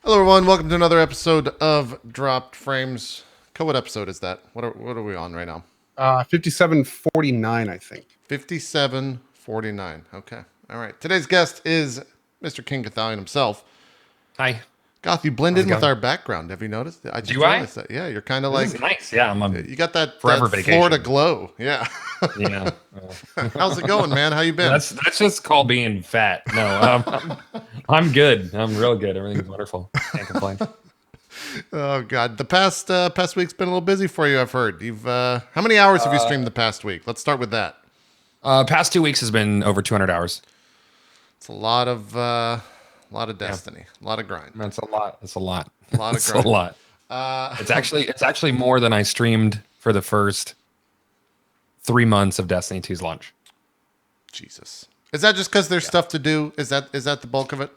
Hello, everyone. Welcome to another episode of Dropped Frames. What episode is that? What are we on right now? 5749, I think. 5749. Okay. All right. Today's guest is Mr. King Gothalion himself. Hi. Goth, you blend in with our background. Have you noticed? I just realized that. Yeah, you're kind of like... This is nice. Yeah, you got that forever Florida vacation. glow. Yeah. Yeah. How's it going, man? How you been? That's just called being fat. No, I'm good. I'm real good. Everything's wonderful. Can't complain. Oh God, the past week's been a little busy for you. I've heard. You've how many hours have you streamed the past week? Let's start with that. Past 2 weeks has been over 200 hours. It's a lot of Destiny, a lot of grind. That's a lot. That's a lot. A lot of It's grind. a lot. It's actually more than I streamed for the first 3 months of Destiny 2's launch. Jesus, is that just because there's stuff to do? Is that the bulk of it?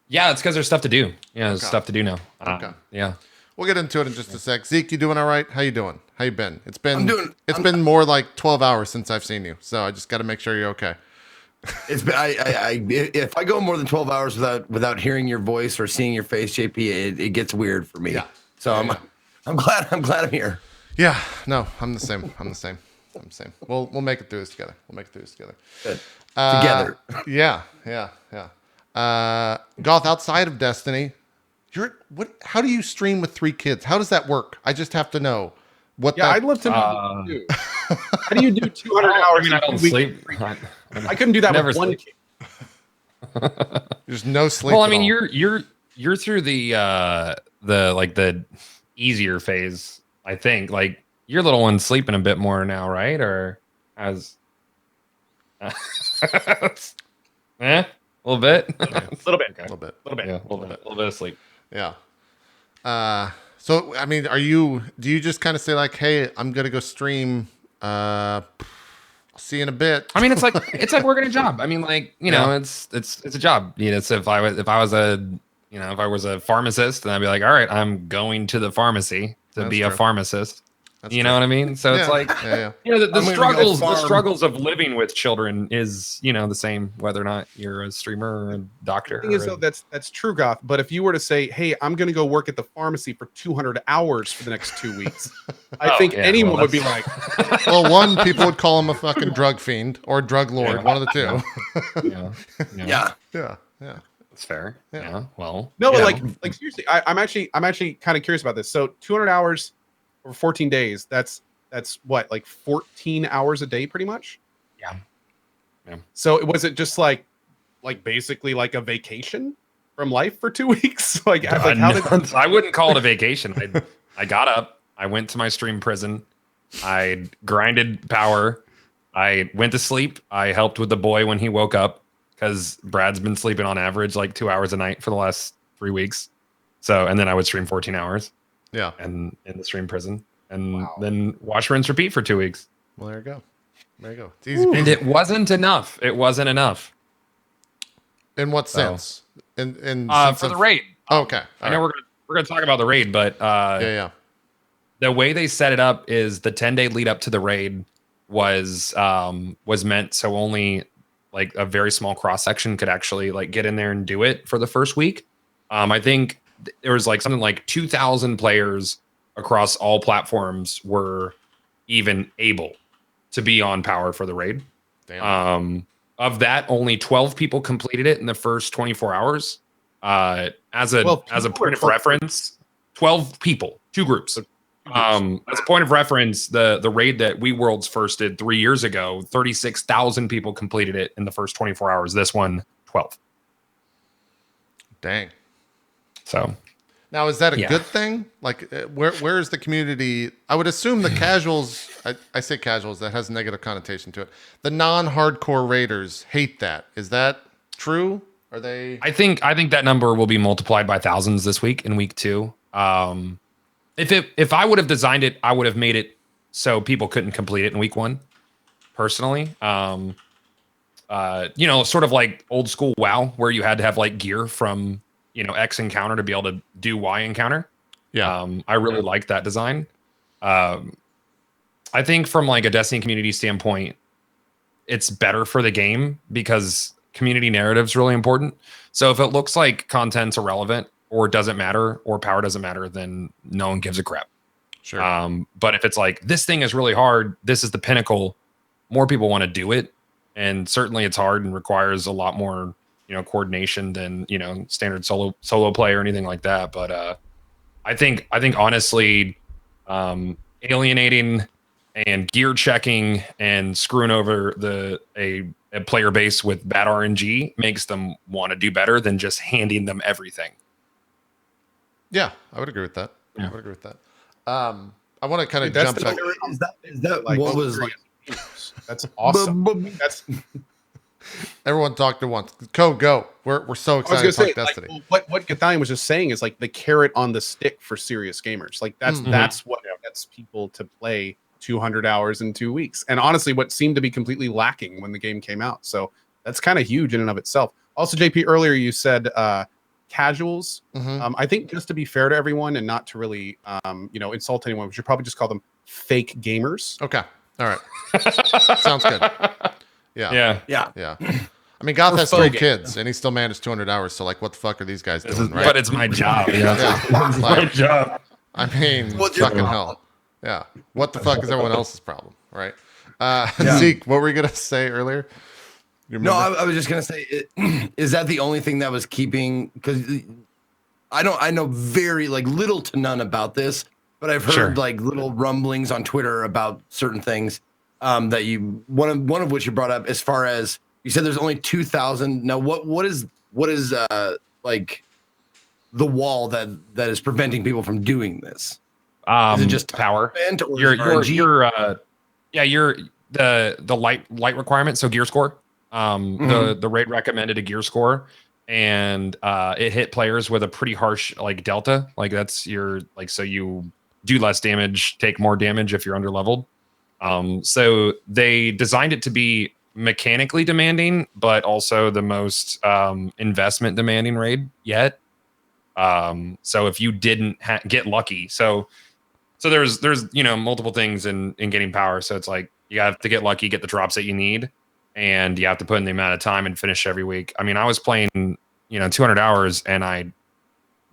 Yeah, it's because there's stuff to do. Yeah, there's Okay. stuff to do now. Okay. Yeah. We'll get into it in just a sec. Zeke, you doing all right? How you doing? How you been? It's I'm been more like 12 hours since I've seen you, so I just got to make sure you're okay. It's been, if I go more than 12 hours without hearing your voice or seeing your face, JP, it gets weird for me. Yeah. So Yeah. I'm glad I'm here. Yeah, no, I'm the same. I'm the same. We'll make it through this together. Good. Together. Yeah. Goth, outside of Destiny, how do you stream with 3 kids? How does that work? I just have to know what. Yeah, I'd love to know. Too. How do you do 200 hours? I mean, I don't sleep. I couldn't do that Never with one sleep. kid. There's no sleep. Well, I at mean, all. you're through the easier phase. I think like your little one's sleeping a bit more now, right? Or as a little bit, A little bit. a little bit. yeah, a little bit of sleep. Yeah. So I mean, do you just kind of say like, hey, I'm gonna go stream. I'll see you in a bit. I mean, it's like working a job. I mean, like it's a job. You know, so if I was a pharmacist, then I'd be like, all right, I'm going to the pharmacy to That's be a true. pharmacist. That's You true. know what I mean? So it's Yeah, like, yeah. the I'm gonna go the farm. struggles of living with children is the same whether or not you're a streamer or a doctor. The thing is, though, that's true, Goth. But if you were to say, "Hey, I'm going to go work at the pharmacy for 200 hours for the next 2 weeks," I think anyone would be like, Well, one, people would call him a fucking drug fiend or drug lord, one of the two. yeah, Yeah. Yeah. it's fair. Yeah. Yeah, well, "No, you but know. like seriously, I'm actually kind of curious about this." So 200 hours over 14 days. That's what, like 14 hours a day, pretty much. Yeah. So was it just like basically like a vacation from life for 2 weeks? Like how did? I wouldn't call it a vacation. I got up, I went to my stream prison, I grinded power, I went to sleep, I helped with the boy when he woke up because Brad's been sleeping on average like 2 hours a night for the last 3 weeks. So, and then I would stream 14 hours Yeah. and in the stream prison, and Wow. then watch, rinse, repeat for 2 weeks. Well, there you go. It's easy. And it wasn't enough. It wasn't enough In what sense? In for sense the of- raid. Oh, okay. I know we're gonna talk about the raid, but Yeah. the way they set it up is the 10-day lead up to the raid was meant so only like a very small cross section could actually like get in there and do it for the first week. I think there was like something like 2,000 players across all platforms were even able to be on power for the raid. Damn. Of that, only 12 people completed it in the first 24 hours. As a 12 point people or of 12 reference, 12 people, 2 groups. As a point of reference, the raid that We Worlds first did 3 years ago, 36,000 people completed it in the first 24 hours. This one, 12. Dang. So Now, is that a Yeah. good thing? Like, where is the community? I would assume the casuals. I say casuals. That has a negative connotation to it. The non-hardcore raiders hate that. Is that true? Are they? I think that number will be multiplied by thousands this week in week 2. If I would have designed it, I would have made it so people couldn't complete it in week 1. Personally, sort of like old school WoW, where you had to have like gear from X encounter to be able to do Y encounter. Yeah. I really like that design. I think from like a Destiny community standpoint, it's better for the game because community narrative is really important. So if it looks like content's irrelevant or it doesn't matter or power doesn't matter, then no one gives a crap. Sure. But if it's like, this thing is really hard, this is the pinnacle, more people want to do it. And certainly it's hard and requires a lot more, coordination than, standard solo play or anything like that. But I think honestly, alienating and gear checking and screwing over a player base with bad RNG makes them want to do better than just handing them everything. Yeah, I would agree with that. Yeah. I would agree with that. I want to kind of Dude, jump back. Is that Like, what was like? That's awesome. That's Everyone talked at once. Go. We're so I was excited gonna to talk say, Destiny. like, what Gothalion was just saying is like the carrot on the stick for serious gamers. Like that's what gets people to play 200 hours in 2 weeks. And honestly, what seemed to be completely lacking when the game came out. So that's kind of huge in and of itself. Also, JP, earlier you said casuals. I think just to be fair to everyone and not to really insult anyone, we should probably just call them fake gamers. Okay. All right. Sounds good. Yeah. I mean, Goth has 3 kids, and he still managed 200 hours. So, like, what the fuck are these guys doing, right? But it's my job. Yeah. It's my job. I mean, What's your fucking problem? hell. Yeah. What the fuck is everyone else's problem, right? Zeke, what were you gonna say earlier? You No, remember? I was just gonna say, is that the only thing that was keeping? Because I know very little to none about this, but I've heard like little rumblings on Twitter about certain things that one of which you brought up, as far as you said there's only 2,000. Now what is like the wall that is preventing people from doing this? Is it just power? Or You're the light requirement. So gear score. The raid recommended a gear score, and it hit players with a pretty harsh delta. Like that's so you do less damage, take more damage if you're under leveled. So they designed it to be mechanically demanding, but also the most investment demanding raid yet. So if you didn't get lucky, so there's multiple things in getting power. So it's like you have to get lucky, get the drops that you need, and you have to put in the amount of time and finish every week. I mean, I was playing 200 hours and I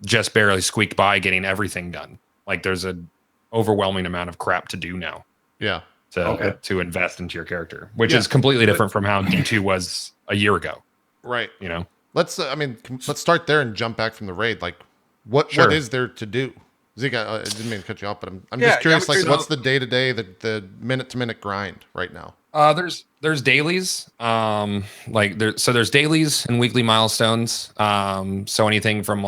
just barely squeaked by getting everything done. Like there's an overwhelming amount of crap to do now. Yeah. To invest into your character, which is completely different from how D2 was a year ago. Right. Let's let's start there and jump back from the raid. Like, what is there to do? Zeke, I didn't mean to cut you off, but I'm just curious. What's the day to day, the minute to minute grind right now? There's dailies. There's dailies and weekly milestones. So anything from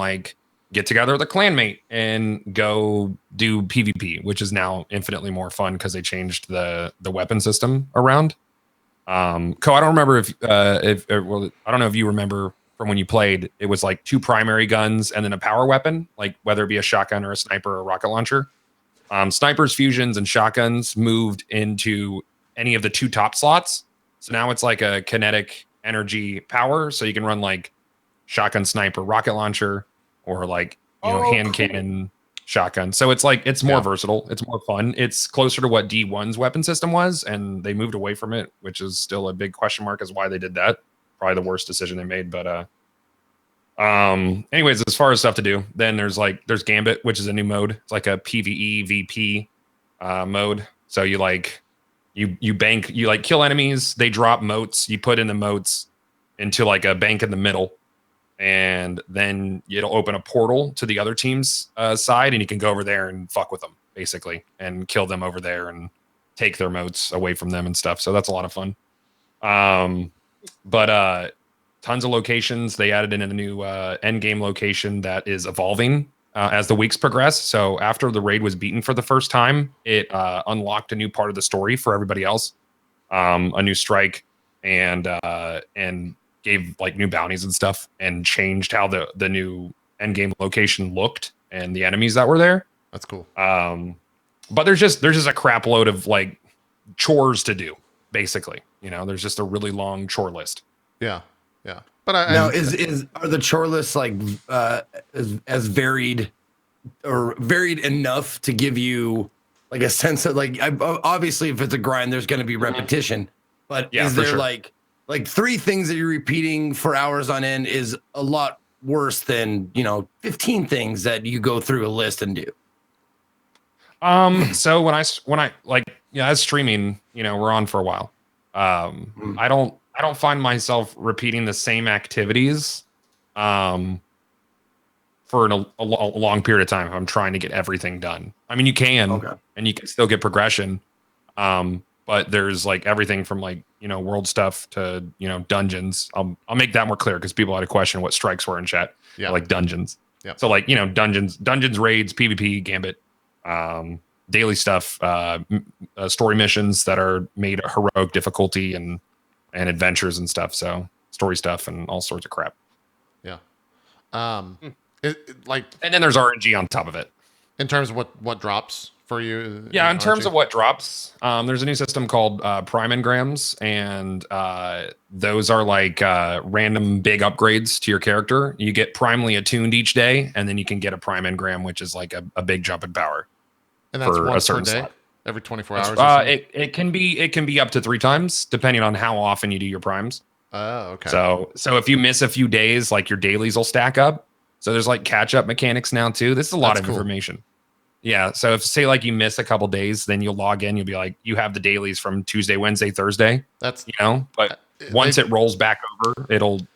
get together with a clanmate and go do PvP, which is now infinitely more fun because they changed the weapon system around. Co, I don't remember if I don't know if you remember from when you played. It was 2 primary guns and then a power weapon, whether it be a shotgun or a sniper or a rocket launcher. Snipers, fusions, and shotguns moved into any of the 2 top slots. So now it's like a kinetic energy power, so you can run shotgun, sniper, rocket launcher, or hand cannon, shotgun. So it's more versatile. It's more fun. It's closer to what D1's weapon system was, and they moved away from it, which is still a big question mark as why they did that. Probably the worst decision they made. But anyways, as far as stuff to do, then there's Gambit, which is a new mode. It's like a PvE VP mode. So you bank, you kill enemies, they drop motes, you put in the motes into a bank in the middle, and then it'll open a portal to the other team's side, and you can go over there and fuck with them basically and kill them over there and take their motes away from them and stuff. So that's a lot of fun. But tons of locations. They added in a new end game location that is evolving as the weeks progress. So after the raid was beaten for the first time, it unlocked a new part of the story for everybody else, a new strike, and gave new bounties and stuff, and changed how the new end game location looked and the enemies that were there. That's cool. But there's just a crap load of chores to do. Basically, there's just a really long chore list. Yeah. But are the chore lists as varied or varied enough to give you a sense of obviously if it's a grind, there's going to be repetition, but is there 3 things that you're repeating for hours on end is a lot worse than 15 things that you go through a list and do? So when I as streaming, we're on for a while. I don't find myself repeating the same activities for a long period of time if I'm trying to get everything done. I mean, you can, and you can still get progression. But there's like everything from world stuff to dungeons. I'll make that more clear because people had a question what strikes were in chat. Yeah. Like dungeons. Yeah. So dungeons, raids, PvP, Gambit, daily stuff, story missions that are made heroic difficulty and adventures and stuff. So story stuff and all sorts of crap. Yeah. And then there's RNG on top of it. In terms of what drops for you? Yeah, in terms of what drops, there's a new system called Prime Engrams, and those are like random big upgrades to your character. You get primely attuned each day, and then you can get a Prime Engram, which is like a big jump in power. And that's for once a per certain day? slot. Every 24 hours? It can be up to 3 times, depending on how often you do your primes. Oh, okay. So if you miss a few days, like your dailies will stack up. So there's like catch up mechanics now too. This is a lot That's of cool. information. Yeah. So if say like you miss a couple days, then you'll log in. You'll be like, you have the dailies from Tuesday, Wednesday, Thursday. That's But once it rolls back over,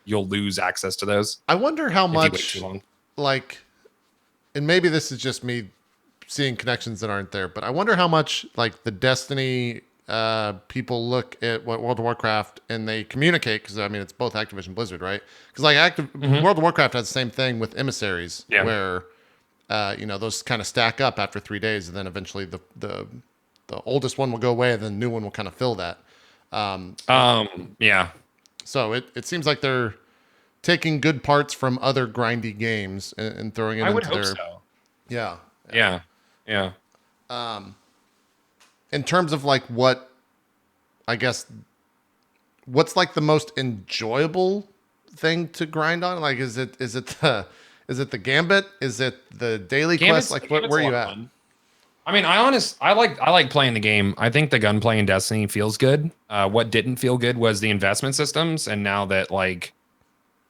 you'll lose access to those. I wonder how if you wait much too long. and maybe this is just me seeing connections that aren't there, but I wonder how much like the Destiny people look at what World of Warcraft and they communicate, because I mean it's both Activision Blizzard, right? Because like World of Warcraft has the same thing with emissaries, where those kind of stack up after 3 days, and then eventually the oldest one will go away, and then the new one will kind of fill that. Yeah. So it seems like they're taking good parts from other grindy games and throwing it I would into hope their so. Yeah. In terms of like what's like the most enjoyable thing to grind on? Like, is it the Gambit? Is it the daily quest? Like, where are you at? I mean, I like playing the game. I think the gunplay in Destiny feels good. What didn't feel good was the investment systems, and now that like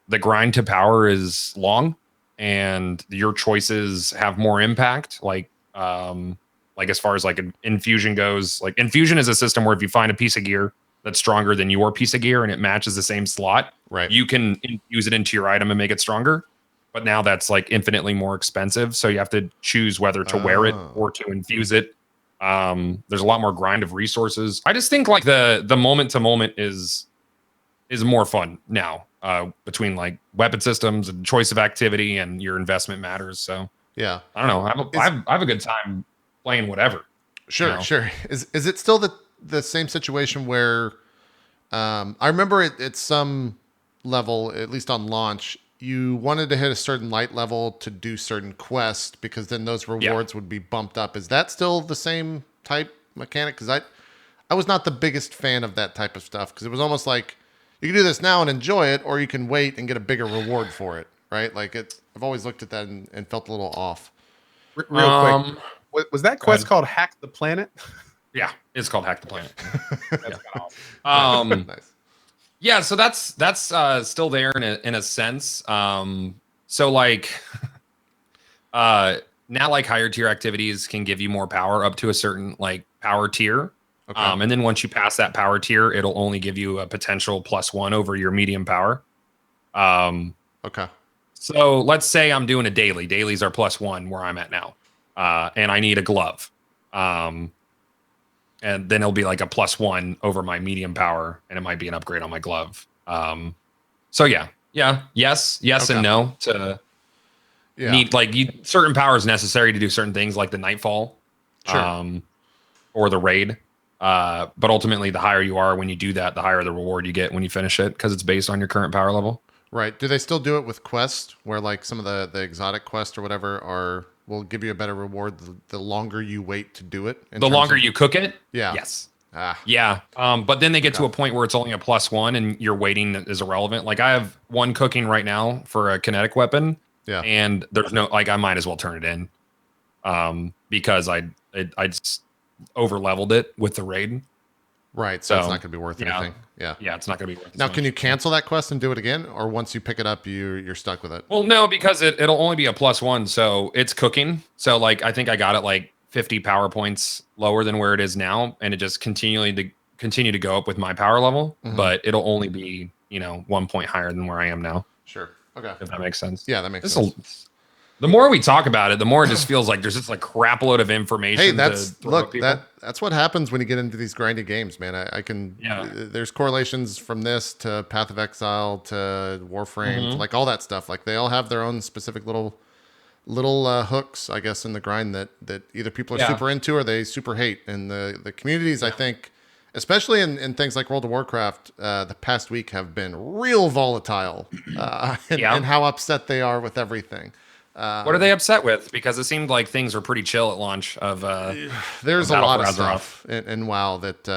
the grind to power is long and your choices have more impact, like as far as like an infusion goes, like infusion is a system where if you find a piece of gear that's stronger than your piece of gear and it matches the same slot, right, you can infuse it into your item and make it stronger. But now that's like infinitely more expensive, so you have to choose whether to wear it or to infuse it. There's a lot more grind of resources. I just think like the moment to moment is more fun now, between like weapon systems and choice of activity and your investment matters. So yeah, I don't know. I have a good time playing whatever. Sure. Is it still the same situation where I remember at some level, at least on launch, you wanted to hit a certain light level to do certain quests because then those rewards would be bumped up. Is that still the same type mechanic? Because I was not the biggest fan of that type of stuff, because it was almost like you can do this now and enjoy it, or you can wait and get a bigger reward for it, right? Like I've always looked at that and felt a little off. Real quick, was that quest called Hack the Planet? Yeah, it's called Hack the Planet. That's kind of awesome. Nice. Yeah, so that's still there in a sense. So like now like higher tier activities can give you more power up to a certain like power tier. Okay. And then once you pass that power tier, it'll only give you a potential +1 over your medium power. Okay. So let's say I'm doing a daily. Dailies are +1 where I'm at now. And I need a glove. And then it'll be like a +1 over my medium power, and it might be an upgrade on my glove. So yes okay. And no to need like certain powers necessary to do certain things like the Nightfall, or the raid. But ultimately, the higher you are when you do that, the higher the reward you get when you finish it, because it's based on your current power level. Right. Do they still do it with quests, where like some of the exotic quests or whatever will give you a better reward the longer you wait to do it? The longer you cook it? Yeah. Yes. Yeah. But then they get to a point where it's only a +1 and your waiting is irrelevant. Like I have one cooking right now for a kinetic weapon. Yeah. And there's no, like, I might as well turn it in. Because I just over leveled it with the raid. Right. So it's not going to be worth anything. Yeah. Yeah, it's not going to be worth it. Now, can you cancel that quest and do it again, or once you pick it up, you're stuck with it? Well, no, because it'll only be a +1, so it's cooking. So like I think I got it like 50 power points lower than where it is now, and it just continue to go up with my power level, but it'll only be 1 point higher than where I am now. Sure. Okay. If that makes sense. Yeah, that makes sense. The more we talk about it, the more it just feels like there's just like crap load of information. Hey, to that's what happens when you get into these grindy games, man. I can. Yeah. There's correlations from this to Path of Exile to Warframe, to like all that stuff. Like they all have their own specific little hooks, I guess, in the grind that either people are super into or they super hate. And the communities, I think, especially in things like World of Warcraft, the past week have been real volatile and how upset they are with everything. What are they upset with? Because it seemed like things were pretty chill at launch of. There's a lot of stuff in WoW that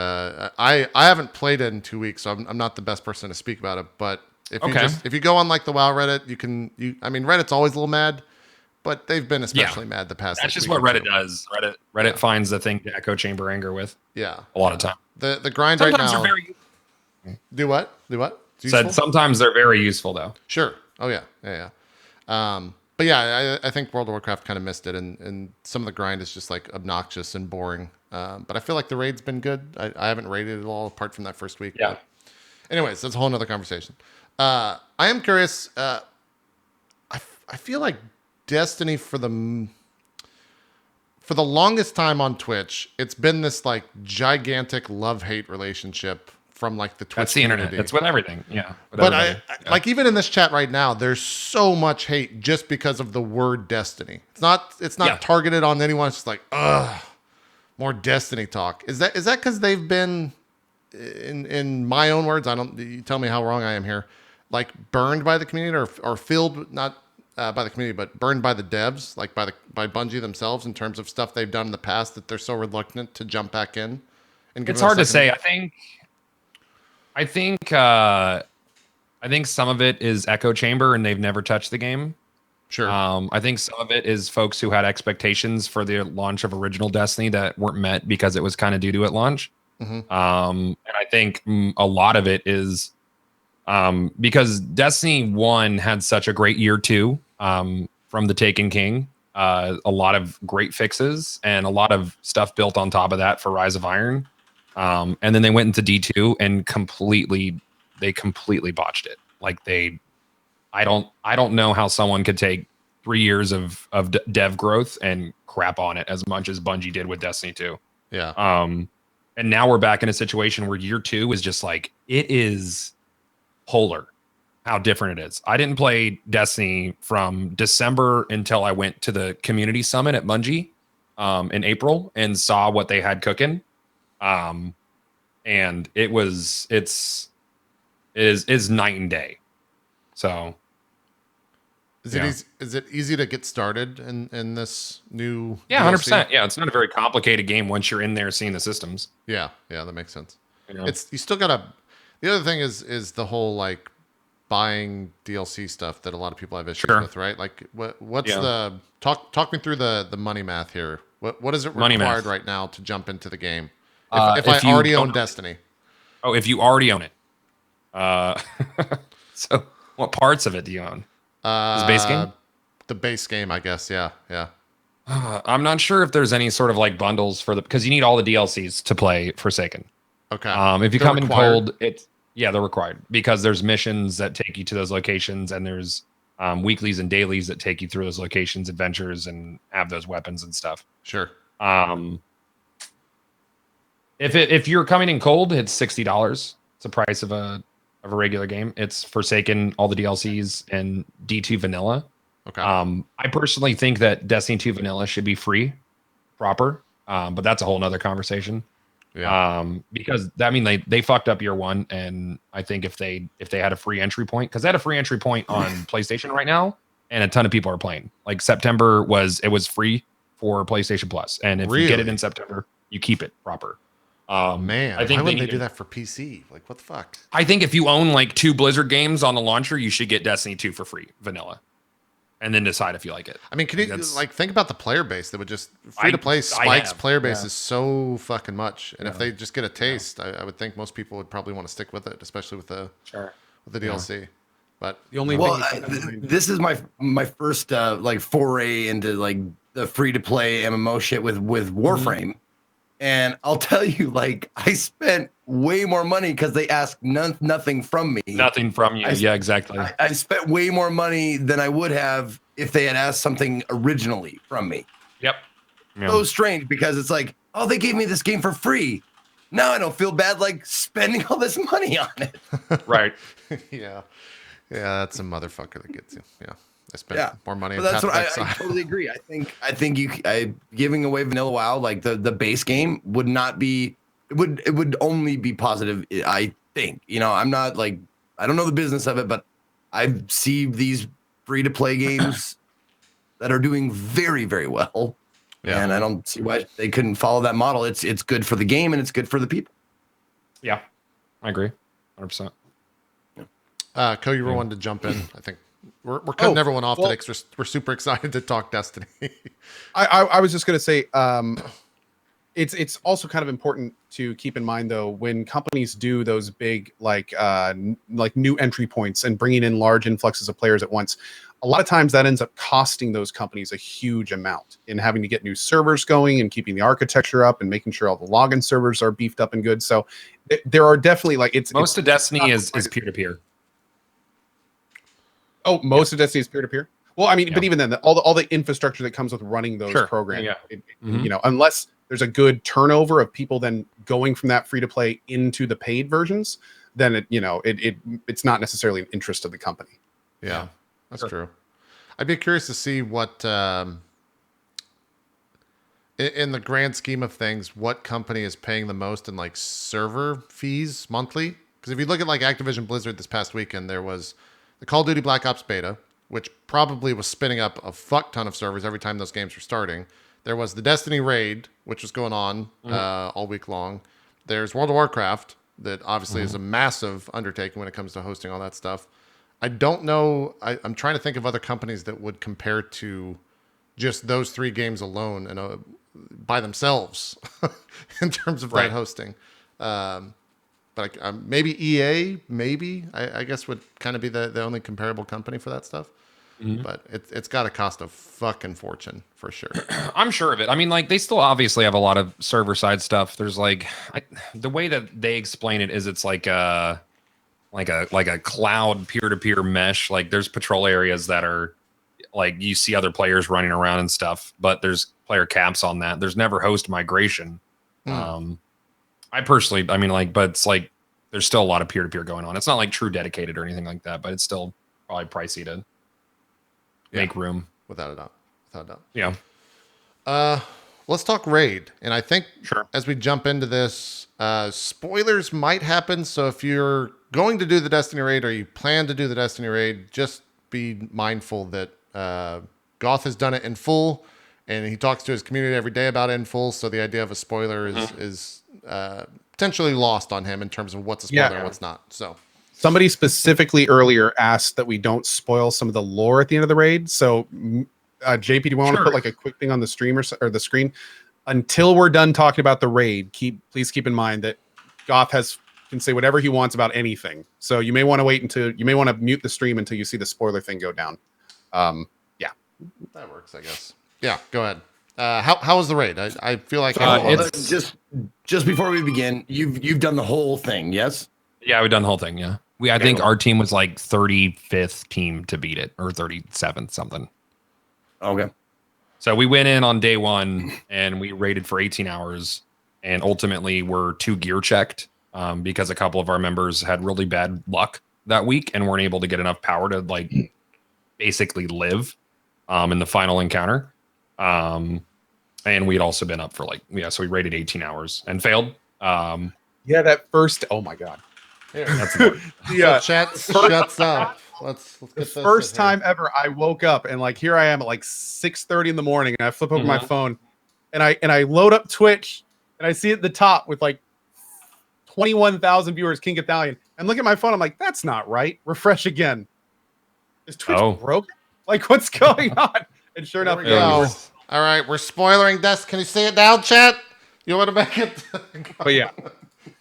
I haven't played it in 2 weeks, so I'm not the best person to speak about it. But if you go on like the WoW Reddit, I mean Reddit's always a little mad, but they've been especially mad the past. That's just what Reddit does. Reddit finds the thing to echo chamber anger with. Yeah, a lot of time. The grind sometimes right now. They're very do what? Said sometimes they're very useful though. Sure. Oh yeah. But yeah, I think World of Warcraft kind of missed it, and some of the grind is just like obnoxious and boring. But I feel like the raid's been good. I haven't raided it all apart from that first week. Yeah. But anyways, that's a whole nother conversation. I am curious. I feel like Destiny for the longest time on Twitch, it's been this like gigantic love-hate relationship from like the Twitch That's the community. internet. It's with everything. Yeah. But like even in this chat right now, there's so much hate just because of the word Destiny. It's not targeted on anyone. It's just like, more Destiny talk. Is that because they've been, in my own words, you tell me how wrong I am here, like burned by the community or filled, not by the community, but burned by the devs, like by Bungie themselves in terms of stuff they've done in the past that they're so reluctant to jump back in? And it's hard to say. I think some of it is echo chamber and they've never touched the game. Sure. I think some of it is folks who had expectations for the launch of original Destiny that weren't met because it was kind of due to at launch. And I think a lot of it is because Destiny 1 had such a great year 2 from the Taken King. A lot of great fixes and a lot of stuff built on top of that for Rise of Iron. And then they went into D2 and completely botched it. Like I don't know how someone could take 3 years of dev growth and crap on it as much as Bungie did with Destiny 2. Yeah. And now we're back in a situation where year 2 is just like, it is polar how different it is. I didn't play Destiny from December until I went to the community summit at Bungie in April and saw what they had cooking. And it's night and day. So is it easy to get started in this new? Yeah, DLC? 100%. Yeah, it's not a very complicated game once you're in there seeing the systems. Yeah, that makes sense. You still gotta. The other thing is the whole like buying DLC stuff that a lot of people have issues with, right? Like what's the talk me through the money math here. What is it required right now to jump into the game? If I already own Destiny. Oh, if you already own it. So what parts of it do you own? The base game? The base game, I guess. Yeah. I'm not sure if there's any sort of like bundles because you need all the DLCs to play Forsaken. Okay. If you come in cold, they're required because there's missions that take you to those locations and there's weeklies and dailies that take you through those locations, adventures, and have those weapons and stuff. Sure. If you're coming in cold, it's $60. It's the price of a regular game. It's Forsaken, all the DLCs, and D2 Vanilla. Okay. I personally think that Destiny 2 Vanilla should be free, proper. But that's a whole nother conversation. Yeah. Because they fucked up year 1, and I think if they had a free entry point, because they had a free entry point on PlayStation right now, and a ton of people are playing. Like September was free for PlayStation Plus, and if you get it in September, you keep it proper. Man, I think why wouldn't they do that for PC? Like, what the fuck? I think if you own like 2 Blizzard games on the launcher, you should get Destiny 2 for free, vanilla. and then decide if you like it. I mean, can you That's- like think about the player base that would just free to play I spikes have, player base yeah. is so fucking much, and if Yeah. they just get a taste, I would think most people would probably want to stick with it, especially with the DLC. But The only Well, thing this is my first like foray into like the free to play MMO shit with Warframe, and I'll tell you, like I spent way more money because they asked nothing from me. Nothing from you. Yeah, exactly. I spent way more money than I would have if they had asked something originally from me. Yep. Yeah. So strange because it's like, oh, they gave me this game for free. Now I don't feel bad like spending all this money on it. Right. yeah, that's a motherfucker that gets you. Yeah, I spent Yeah. more money. But on that's Path what of I Exile. totally agree. I think giving away Vanilla WoW, like the base game, would not be. It would only be positive. I think. I'm not like I don't know the business of it, but I see these free to play games that are doing very very well, Yeah. and I don't see why they couldn't follow that model. It's good for the game and it's good for the people. Yeah, I agree. 100%. Co, you were one to jump in. I think we're cutting everyone off well- today because we're super excited to talk Destiny. I was just going to say, it's also kind of important to keep in mind though when companies do those big like new entry points and bringing in large influxes of players at once. A lot of times that ends up costing those companies a huge amount in having to get new servers going and keeping the architecture up and making sure all the login servers are beefed up and good. So there are definitely like Most of Destiny is peer to peer. Oh, most of Destiny is peer to peer. Well, I mean, Yeah. but even then, all the infrastructure that comes with running those Sure. programs, Yeah. you know, unless there's a good turnover of people then going from that free to play into the paid versions, then it's not necessarily an interest of the company. Yeah, that's Sure. true. I'd be curious to see what, in the grand scheme of things, what company is paying the most in like server fees monthly. Because if you look at like Activision Blizzard this past weekend, there was the Call of Duty Black Ops beta, which probably was spinning up a fuck ton of servers every time those games were starting. There was the Destiny raid, which was going on all week long. There's World of Warcraft, that obviously is a massive undertaking when it comes to hosting all that stuff. I don't know. I'm trying to think of other companies that would compare to just those three games alone and by themselves in terms of that hosting. But maybe EA, I guess would kind of be the only comparable company for that stuff. But it's got to cost a fucking fortune for sure. I'm sure of it. I mean, like they still obviously have a lot of server side stuff. There's like the way that they explain it is it's like a cloud peer-to-peer mesh. Like there's patrol areas that are like you see other players running around and stuff, but there's player caps on that. There's never host migration. I personally, I mean, like, but it's like there's still a lot of peer-to-peer going on. It's not like true dedicated or anything like that, but it's still probably pricey to make room. Without a doubt. Yeah. Let's talk raid. And I think Sure. as we jump into this, spoilers might happen. So if you're going to do the Destiny raid or you plan to do the Destiny raid, just be mindful that Goth has done it in full and he talks to his community every day about it in full. So the idea of a spoiler is potentially lost on him in terms of what's a spoiler and what's not. So Somebody specifically earlier asked that we don't spoil some of the lore at the end of the raid. So, JP, do you want to put like a quick thing on the stream or the screen? Until we're done talking about the raid, please keep in mind that Goth can say whatever he wants about anything. So you may want to mute the stream until you see the spoiler thing go down. that works, I guess. Yeah, go ahead. How was the raid? I feel like Just before we begin, you've done the whole thing, yes? Yeah, we've done the whole thing. Yeah. I think our team was like 35th team to beat it or 37th something. Okay. So we went in on day one and we raided for 18 hours and ultimately were 2 gear checked because a couple of our members had really bad luck that week and weren't able to get enough power to like basically live in the final encounter. And we'd also been up for so we raided 18 hours and failed. That first, oh my God. That's so chat shuts up. Let's get this First time ever I woke up and like here I am at like 6:30 in the morning and I flip open my phone and I load up Twitch and I see at the top with like 21,000 viewers, King Gothalion, and look at my phone. I'm like, that's not right. Refresh again. Is Twitch broken? Like, what's going on? And sure enough, Here we go. was- All right, we're spoiling this. Can you see it now, chat? You want to make it? but yeah,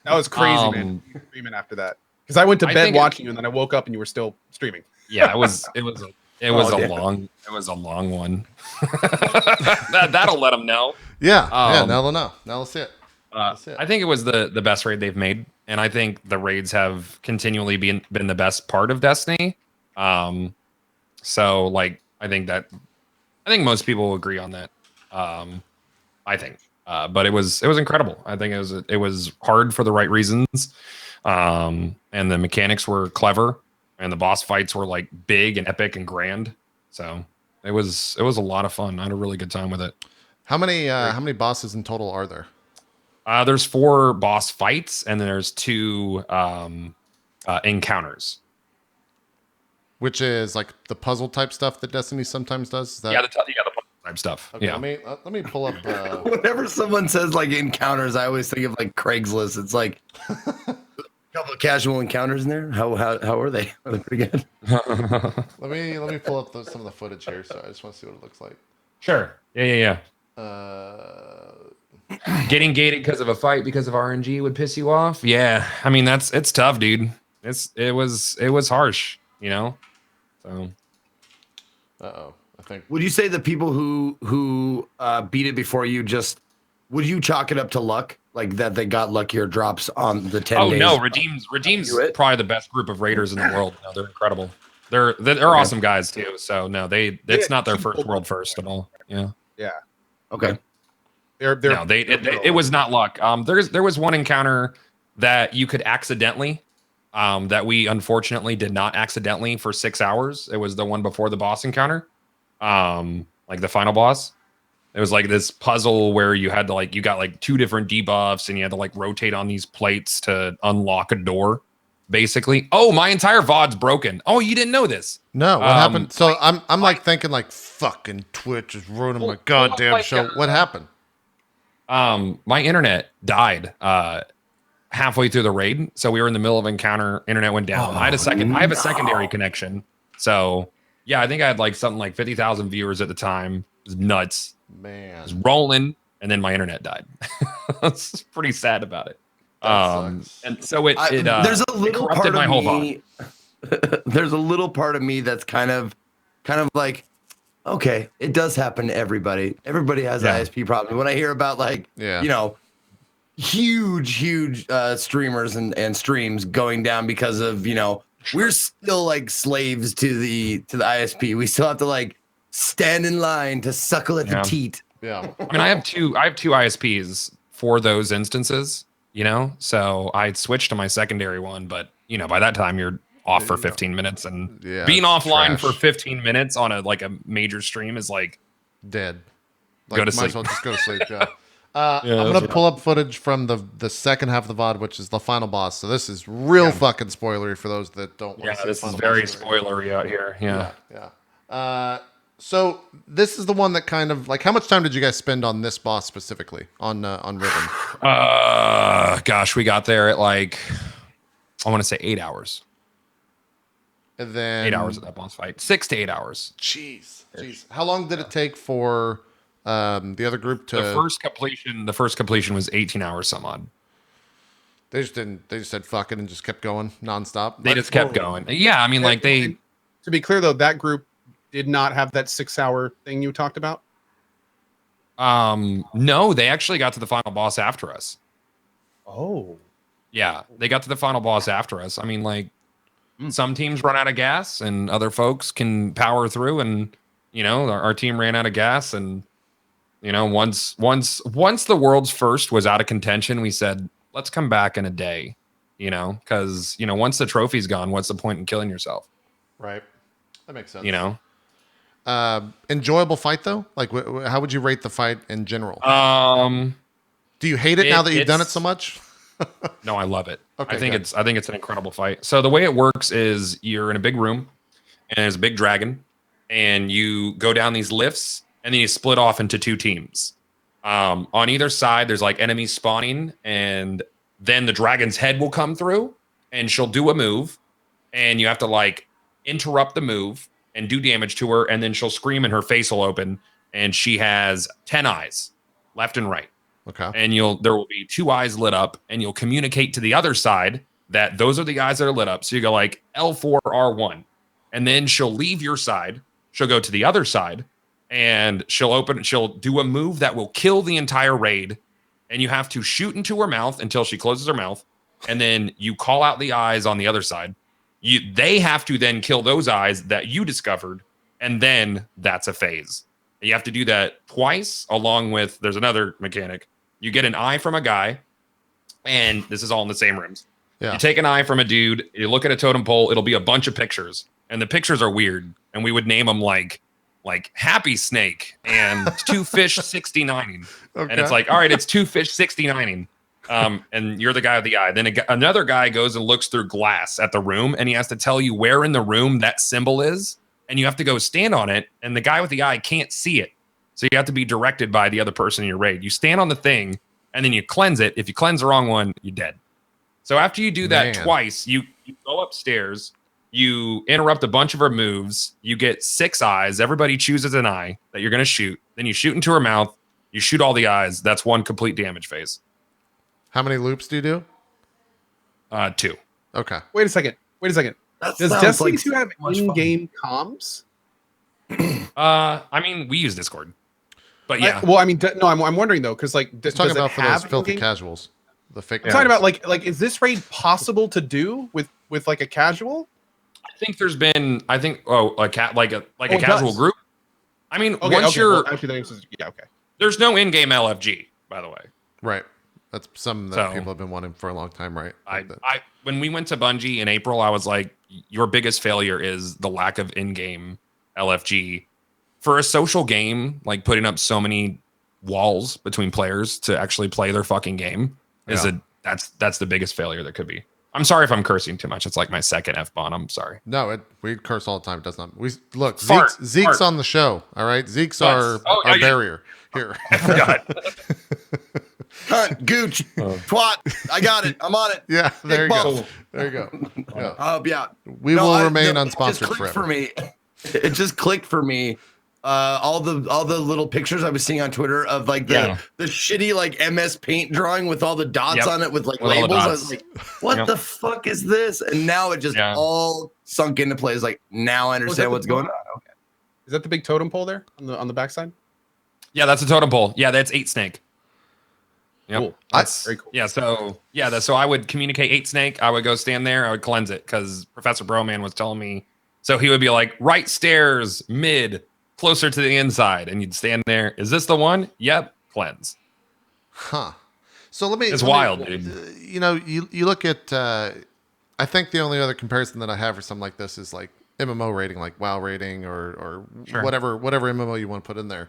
that was crazy, man. You were streaming after that because I went to I bed think it- watching you, and then I woke up and you were still streaming. Yeah, it was a long one. That'll let them know. Yeah, yeah. Um, Now they'll know. Now let's see it. That's it. I think it was the best raid they've made, and I think the raids have continually been the best part of Destiny. So like I think most people will agree on that. I think, but it was incredible. I think it was hard for the right reasons, and the mechanics were clever, and the boss fights were like big and epic and grand. So it was a lot of fun. I had a really good time with it. How many bosses in total are there? There's 4 boss fights, and then there's 2 encounters. Which is like the puzzle type stuff that Destiny sometimes does. Is that... The puzzle type stuff. Okay, Yeah. let me pull up. Whenever someone says like encounters, I always think of like Craigslist. It's like a couple of casual encounters in there. How are they? Are they pretty good? Let me pull up some of the footage here. So I just want to see what it looks like. Sure. Yeah. Getting gated because of a fight because of RNG would piss you off. Yeah. I mean it's tough, dude. It was harsh, you know. So. I think. Would you say the people who beat it before you would you chalk it up to luck, like that they got luckier drops on the 10 days? No, Redeem's probably the best group of raiders in the world. No, they're incredible. They're awesome guys too. So no, it's not their first world first at all. Yeah. Yeah. Okay. It was not luck. There was one encounter that you could accidentally, that we unfortunately did not accidentally for 6 hours. It was the one before the boss encounter, like the final boss. It was like this puzzle where you had to you got like 2 different debuffs, and you had to like rotate on these plates to unlock a door. Basically, oh, my entire VOD's broken. Oh, you didn't know this? No, what happened? So I'm like thinking like fucking Twitch is ruining my goddamn show. What happened? My internet died halfway through the raid, so we were in the middle of encounter. Internet went down. I have a secondary connection. So yeah, I think I had like something like 50,000 viewers at the time. It was nuts. Man, it was rolling, and then my internet died. That's pretty sad about it. Sucks. And so there's a little part of my whole me. There's a little part of me that's kind of like, okay, it does happen to everybody. Everybody has ISP problems. When I hear about huge streamers and streams going down because of we're still like slaves to the ISP. We still have to like stand in line to suckle at the teat. Yeah. I mean, I have two ISPs for those instances, so I switched to my secondary one, but by that time you're off for 15 minutes, and being offline for 15 minutes on a major stream is like dead. Go to sleep. Might as well just go to sleep. Yeah. I'm gonna pull up footage from the second half of the VOD, which is the final boss. So this is real fucking spoilery for those that don't want to see. This is very spoilery out here. Yeah. So this is the one that kind of how much time did you guys spend on this boss specifically on Riven? Gosh, we got there at I want to say 8 hours. And then 8 hours of that boss fight. 6 to 8 hours. Jeez. How long did it take for the other group to the first completion was 18 hours some odd. They just said fuck it and just kept going nonstop. They just kept going. Yeah, I mean to be clear though, that group did not have that 6 hour thing you talked about. No, they actually got to the final boss after us. Oh. Yeah, they got to the final boss after us. I mean, some teams run out of gas and other folks can power through, and our team ran out of gas, and once the world's first was out of contention, we said, let's come back in a day, because once the trophy's gone, what's the point in killing yourself? Right. That makes sense. Enjoyable fight though. How would you rate the fight in general? Do you hate it now that you've done it so much? No, I love it. Okay, I think it's an incredible fight. So the way it works is you're in a big room, and there's a big dragon, and you go down these lifts, and then you split off into 2 teams. On either side, there's enemies spawning, and then the dragon's head will come through, and she'll do a move, and you have to interrupt the move, and do damage to her, and then she'll scream and her face will open, and she has 10 eyes, left and right. Okay. And there will be 2 eyes lit up, and you'll communicate to the other side that those are the eyes that are lit up. So you go like L4R1, and then she'll leave your side. She'll go to the other side, and she'll do a move that will kill the entire raid, and you have to shoot into her mouth until she closes her mouth, and then you call out the eyes on the other side. They have to then kill those eyes that you discovered, and then that's a phase. And you have to do that twice, along with, there's another mechanic. You get an eye from a guy, and this is all in the same rooms. Yeah. You take an eye from a dude, you look at a totem pole, it'll be a bunch of pictures, and the pictures are weird, and we would name them like Happy Snake and Two Fish 69ing. Okay. And it's like, all right, it's Two Fish 69ing. And you're the guy with the eye. Then another guy goes and looks through glass at the room, and he has to tell you where in the room that symbol is, and you have to go stand on it, and the guy with the eye can't see it. So you have to be directed by the other person in your raid. You stand on the thing, and then you cleanse it. If you cleanse the wrong one, you're dead. So after you do that twice, you go upstairs, you interrupt a bunch of her moves, you get 6 eyes. Everybody chooses an eye that you're going to shoot. Then you shoot into her mouth. You shoot all the eyes. That's 1 complete damage phase. How many loops do you do? 2. Okay. Wait a second. That Does sounds Destiny like 2 have so much fun. in-game comms? I mean, we use Discord, but yeah. I'm wondering though, because like, Just talking does it about for those have filthy in-game? casuals. The fake. I'm talking about like, is this raid possible to do with like a casual? I think there's been, a it casual does. group. I mean, Okay, once you're, actually, the answer is yeah, okay. there's no in-game LFG, by the way. Right. That's something that So- people have been wanting for a long time, right? When we went to Bungie in April, I was like, your biggest failure is the lack of in-game LFG. For a social game, like putting up so many walls between players to actually play their fucking game that's the biggest failure that could be. I'm sorry if I'm cursing too much. It's like my second F-bomb. I'm sorry. No, we curse all the time. It does not. We look. Fart. Zeke's Fart. on the show. All right, Zeke's Yes. our barrier here. I forgot. Cunt, gooch, twat. I got it. I'm on it. Yeah, there you Big go. bump. There you go. Yeah. Yeah. We No, will remain it just unsponsored clicked forever. for me. It just clicked for me. All the little pictures I was seeing on Twitter of like the shitty like MS Paint drawing with all the dots on it with like With all the labels. I dots. was like, what the fuck is this? And now it just all sunk into place. Like now I understand what's going on. Okay. Is that the big totem pole there on the backside? Yeah, that's a totem pole. Yeah, that's 8 snake. Yep. Cool. That's very cool. Yeah, so I would communicate 8 snake. I would go stand there. I would cleanse it because Professor Broman was telling me. So he would be like, right stairs, mid, closer to the inside, and you'd stand there. Is this the one? Yep. Cleanse. Huh. So let me. It's let me- wild, dude. You know, you look at. I think the only other comparison that I have for something like this is like MMO rating, like WoW rating, or Sure. whatever MMO you want to put in there.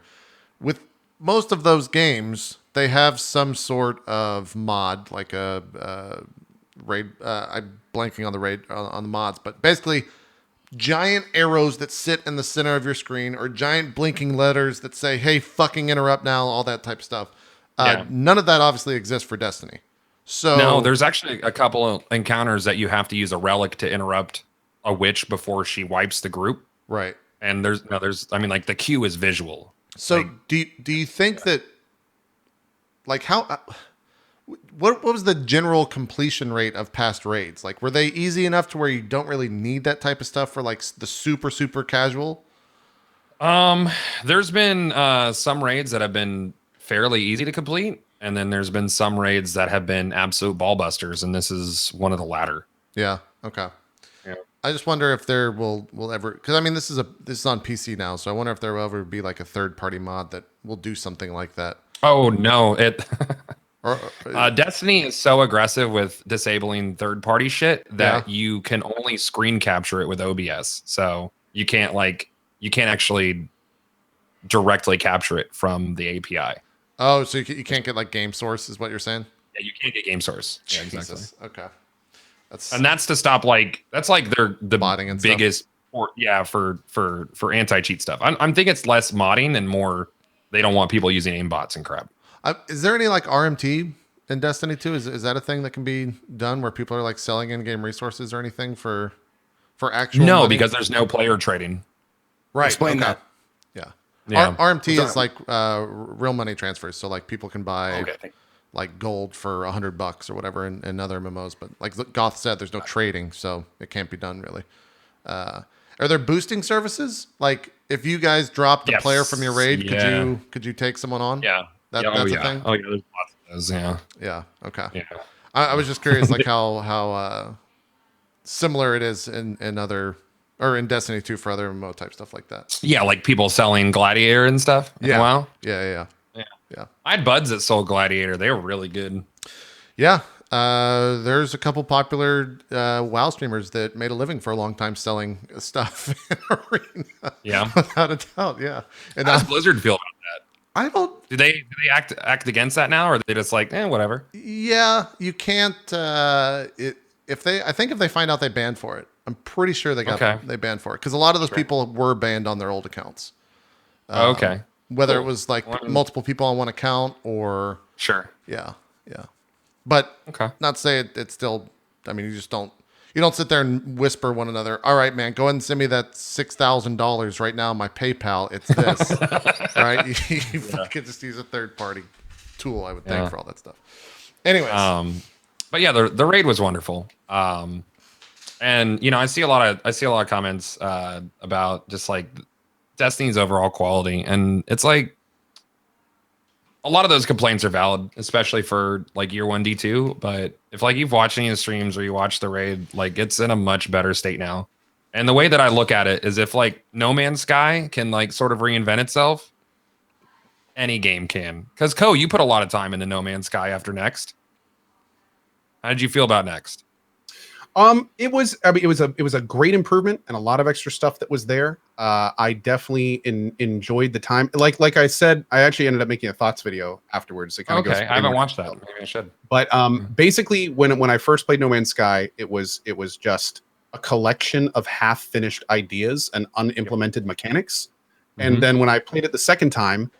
With most of those games, they have some sort of mod, like a raid. I'm blanking on the raid on the mods, but basically, giant arrows that sit in the center of your screen, or giant blinking letters that say, "Hey, fucking interrupt now," all that type of stuff. None of that obviously exists for Destiny. So No, there's actually a couple of encounters that you have to use a relic to interrupt a witch before she wipes the group. right. And there's I mean, like the queue is visual. So Like, do you think that, like, how what was the general completion rate of past raids? Like, were they easy enough to where you don't really need that type of stuff for like the super casual? there's been some raids that have been fairly easy to complete, and then there's been some raids that have been absolute ball busters, and this is one of the latter. Yeah. Okay. Yeah. I just wonder if there will ever, because I mean this is on PC now, so I wonder if there will ever be like a third party mod that will do something like that. Oh no, it Or Destiny is so aggressive with disabling third-party shit that you can only screen capture it with OBS. So you can't actually directly capture it from the API. oh, so you can't get like game source, is what you're saying? Yeah, you can't get game source. Yeah, exactly. Jesus. Okay. And that's to stop that's like the Modding and stuff. biggest for anti-cheat stuff. I'm thinking it's less modding and more they don't want people using aimbots and crap. Is there any like RMT in Destiny 2? Is that a thing that can be done where people are like selling in-game resources or anything for actual No, money? because there's no player trading. Right. Explain okay. that. Yeah. Yeah. RMT is like real money transfers. So like people can buy Okay. Thank like gold for $100 or whatever in other MMOs. But like Goth said, there's no trading, so it can't be done really. Are there boosting services? Like if you guys dropped a player from your raid, could you take someone on? Yeah. That's a thing. Oh yeah, there's lots of those. Yeah. Yeah. Okay. Yeah. I was just curious, like how similar it is in other or in Destiny 2 for other MMO type stuff like that. Yeah, like people selling Gladiator and stuff. Yeah. Wow. Yeah. I had buds that sold Gladiator. They were really good. Yeah. There's a couple popular WoW streamers that made a living for a long time selling stuff in Arena. Yeah. Without a doubt. Yeah. And How does Blizzard feel about that? I don't. Do they act against that now, or are they just like, whatever? Yeah, you can't. I think if they find out they banned for it, I'm pretty sure they banned for it because a lot of those people were banned on their old accounts. Okay. Whether it was like multiple people on one account or Sure. yeah. But Okay. not to say it's still. I mean, you don't sit there and whisper one another. All right, man, go ahead and send me that $6,000 right now on my PayPal. It's this, right? You fucking just use a third party tool, I would think, for all that stuff. Anyways, but yeah, the raid was wonderful. And I see a lot of comments about just like Destiny's overall quality, and it's like a lot of those complaints are valid, especially for like year 1 D2. But if like you've watched any of the streams or you watch the raid, like it's in a much better state now. And the way that I look at it is if like No Man's Sky can like sort of reinvent itself, any game can. Because you put a lot of time into No Man's Sky after Next. How did you feel about Next? It was a great improvement and a lot of extra stuff that was there. I definitely enjoyed the time. Like I said, I actually ended up making a thoughts video afterwards. It kind of I haven't watched that. Maybe I should. But basically, when I first played No Man's Sky, it was just a collection of half-finished ideas and unimplemented mechanics. And then when I played it the second time,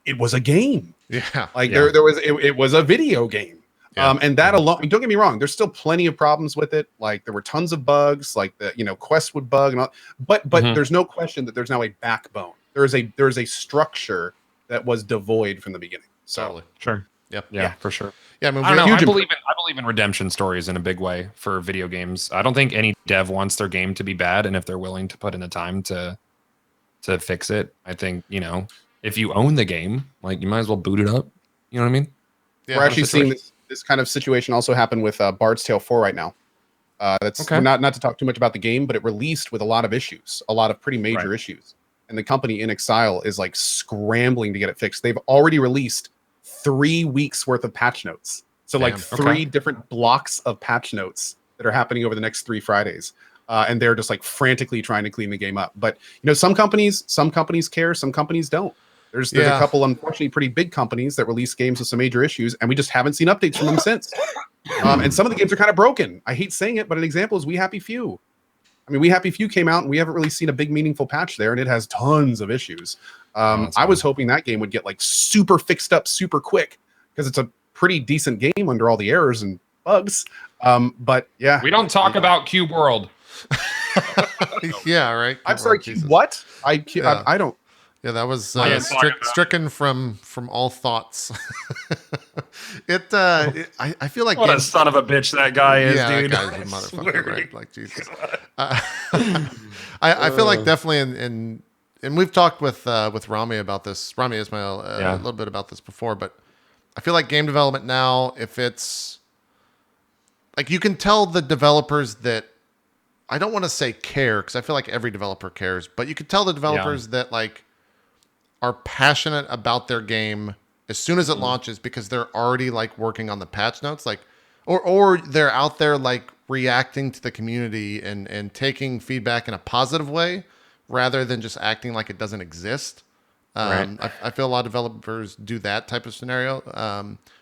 it was a game. yeah, Like it was a video game. And that alone, don't get me wrong, there's still plenty of problems with it. Like there were tons of bugs, like the quests would bug and all, but there's no question that there's now a backbone. There is a structure that was devoid from the beginning. So totally. Sure. Yep. Yeah, for sure. Yeah, I mean, I don't know. huge I believe in redemption stories in a big way for video games. I don't think any dev wants their game to be bad, and if they're willing to put in the time to fix it, I think if you own the game, like you might as well boot it up. You know what I mean? Yeah, we're actually seeing this kind of situation also happen with Bard's Tale 4 right now. That's Okay. not to talk too much about the game, but it released with a lot of issues, a lot of pretty major issues. And the company In Exile is like scrambling to get it fixed. They've already released 3 weeks worth of patch notes. So like three different blocks of patch notes that are happening over the next 3 Fridays. And they're just like frantically trying to clean the game up. But some companies care, some companies don't. There's a couple, unfortunately, pretty big companies that release games with some major issues, and we just haven't seen updates from them since. And some of the games are kind of broken. I hate saying it, but an example is We Happy Few. I mean, We Happy Few came out, and we haven't really seen a big, meaningful patch there, and it has tons of issues. I was hoping that game would get like super fixed up super quick because it's a pretty decent game under all the errors and bugs. But yeah, we don't talk about Cube World. yeah, right. I'm sorry. What? I don't. Yeah, that was stricken from all thoughts. I feel like what a son of a bitch that guy is, dude. That guy's a motherfucker, right? Like Jesus. I feel like definitely and we've talked with Rami about this. Rami Ismail a little bit about this before, but I feel like game development now, if it's like you can tell the developers that I don't want to say care because I feel like every developer cares, but you could tell the developers that like are passionate about their game as soon as it launches because they're already like working on the patch notes, like or they're out there like reacting to the community and taking feedback in a positive way rather than just acting like it doesn't exist. I feel a lot of developers do that type of scenario.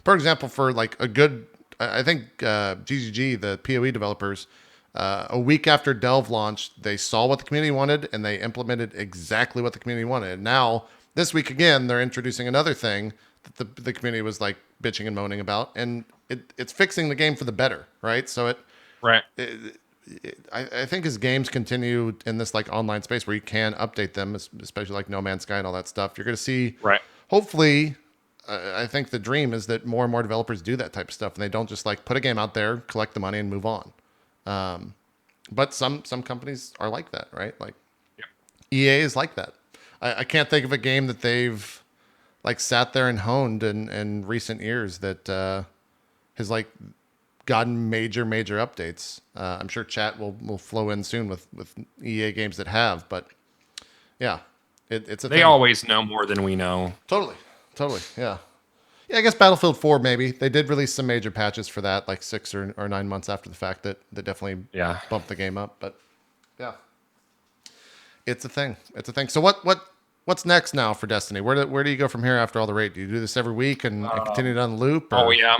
For example, for like a good, I think GGG, the PoE developers, a week after Delve launched, they saw what the community wanted and they implemented exactly what the community wanted. And now this week again, they're introducing another thing that the community was like bitching and moaning about, and it's fixing the game for the better, right? So I think as games continue in this like online space where you can update them, especially like No Man's Sky and all that stuff, you're going to see. Right. Hopefully, I think the dream is that more and more developers do that type of stuff, and they don't just like put a game out there, collect the money, and move on. But some companies are like that, right? Like EA is like that. I can't think of a game that they've like sat there and honed in recent years that has like gotten major updates. I'm sure chat will flow in soon with EA games that have, but yeah, it's a They thing. always know more than we know. Totally, yeah. Yeah, I guess Battlefield 4 maybe they did release some major patches for that, like 6 or 9 months after the fact that definitely bumped the game up. But yeah, it's a thing. It's a thing. So what's next now for Destiny? Where do you go from here after all the raid? Do you do this every week and continue it on the loop? Or? Oh yeah,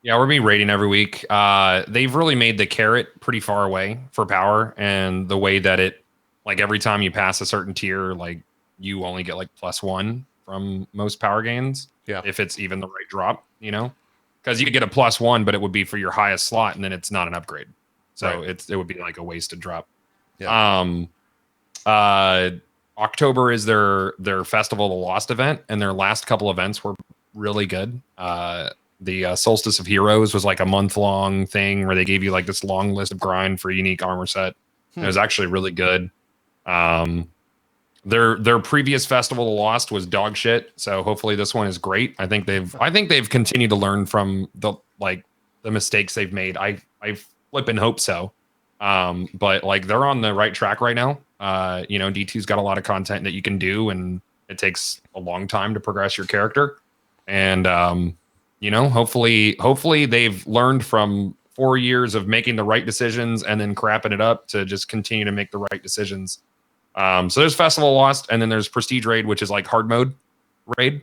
we're gonna be raiding every week. They've really made the carrot pretty far away for power, and the way that it, like every time you pass a certain tier, like you only get like +1 from most power gains. Yeah. If it's even the right drop, because you could get a +1, but it would be for your highest slot, and then it's not an upgrade. So it would be like a wasted drop. Yeah. October is their Festival of the Lost event, and their last couple events were really good. The Solstice of Heroes was like a month-long thing where they gave you like this long list of grind for a unique armor set. It was actually really good. Their previous Festival of the Lost was dog shit, so hopefully this one is great. I think they've continued to learn from the mistakes they've made. I flip and hope so. But like they're on the right track right now. D2's got a lot of content that you can do, and it takes a long time to progress your character. And hopefully they've learned from 4 years of making the right decisions and then crapping it up to just continue to make the right decisions. So there's Festival of Lost, and then there's Prestige Raid, which is like hard mode raid.